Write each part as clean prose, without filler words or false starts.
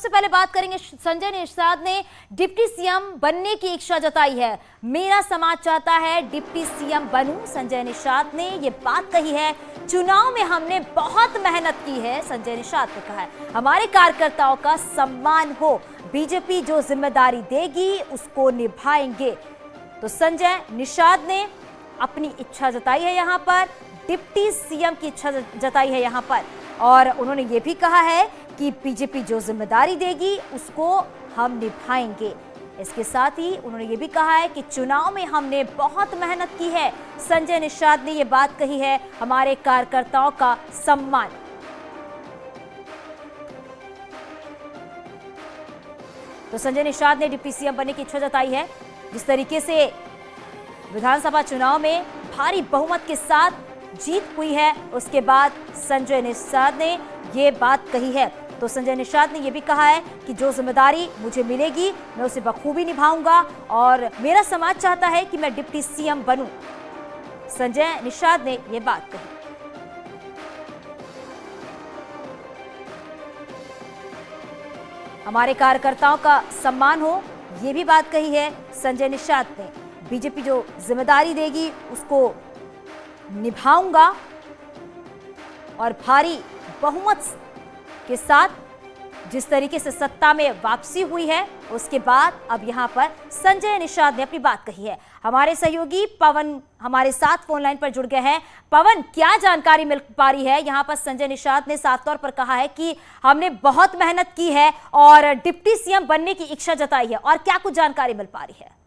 सबसे पहले बात करेंगे, संजय निषाद ने डिप्टी सीएम बनने की इच्छा जताई है। मेरा समाज चाहता है डिप्टी सीएम बनूं, संजय निषाद ने ये बात कही है। चुनाव में हमने बहुत मेहनत की है, संजय निषाद ने कहा है। हमारे कार्यकर्ताओं का सम्मान हो, बीजेपी जो जिम्मेदारी देगी उसको निभाएंगे। तो संजय निषाद ने अपनी इच्छा जताई है, यहाँ पर डिप्टी सीएम की इच्छा जताई है यहाँ पर, और उन्होंने ये भी कहा है कि बीजेपी जो जिम्मेदारी देगी उसको हम निभाएंगे। इसके साथ ही उन्होंने ये भी कहा है कि चुनाव में हमने बहुत मेहनत की है। संजय निषाद ने ये बात कही है, हमारे कार्यकर्ताओं का सम्मान। तो संजय निषाद ने डिप्टी सीएम बनने की इच्छा जताई है। जिस तरीके से विधानसभा चुनाव में भारी बहुमत के साथ जीत हुई है, उसके बाद संजय निषाद ने ये बात कही है। तो संजय निषाद ने यह भी कहा है कि जो जिम्मेदारी मुझे मिलेगी मैं उसे बखूबी निभाऊंगा और मेरा समाज चाहता है कि मैं डिप्टी सीएम बनूं। संजय निषाद ने यह बात कही। हमारे कार्यकर्ताओं का सम्मान हो, यह भी बात कही है संजय निषाद ने। बीजेपी जो जिम्मेदारी देगी उसको निभाऊंगा और भारी बहुमत के साथ जिस तरीके से सत्ता में वापसी हुई है, उसके बाद अब यहां पर संजय निषाद ने अपनी बात कही है। हमारे सहयोगी पवन हमारे साथ फोन लाइन पर जुड़ गए हैं। पवन, क्या जानकारी मिल पा रही है? यहां पर संजय निषाद ने साफ तौर पर कहा है कि हमने बहुत मेहनत की है और डिप्टी सीएम बनने की इच्छा जताई है, और क्या कुछ जानकारी मिल पा रही है?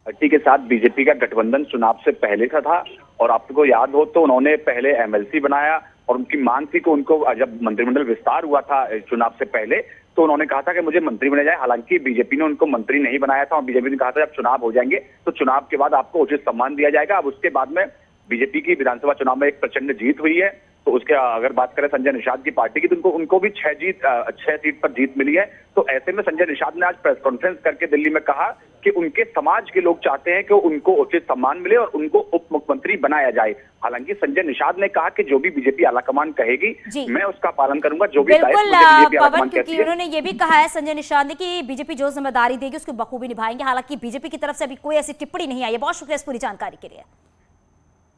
पार्टी के साथ बीजेपी का गठबंधन चुनाव से पहले का था, और आपको याद हो तो उन्होंने पहले एमएलसी बनाया, और उनकी मांग थी कि उनको जब मंत्रिमंडल विस्तार हुआ था चुनाव से पहले, तो उन्होंने कहा था कि मुझे मंत्री बनाया जाए। हालांकि बीजेपी ने उनको मंत्री नहीं बनाया था, और बीजेपी ने कहा था जब चुनाव हो जाएंगे तो चुनाव के बाद आपको उचित सम्मान दिया जाएगा। अब उसके बाद में बीजेपी की विधानसभा चुनाव में एक प्रचंड जीत हुई है। तो उसके अगर बात करें संजय निषाद की पार्टी की, तो उनको भी 6 सीट पर जीत मिली है। तो ऐसे में संजय निषाद ने आज प्रेस कॉन्फ्रेंस करके दिल्ली में कहा कि उनके समाज के लोग चाहते हैं कि उनको उचित सम्मान मिले और उनको उप मुख्यमंत्री बनाया जाए। हालांकि संजय निषाद ने कहा कि जो भी बीजेपी आलाकमान कहेगी मैं उसका पालन करूंगा, जो भी पवन, क्योंकि उन्होंने ये भी कहा है संजय निषाद ने कि बीजेपी जो जिम्मेदारी देगी उसको बखूबी निभाएंगे। हालांकि बीजेपी की तरफ से अभी कोई ऐसी टिप्पणी नहीं आई है। बहुत शुक्रिया इस पूरी जानकारी के लिए।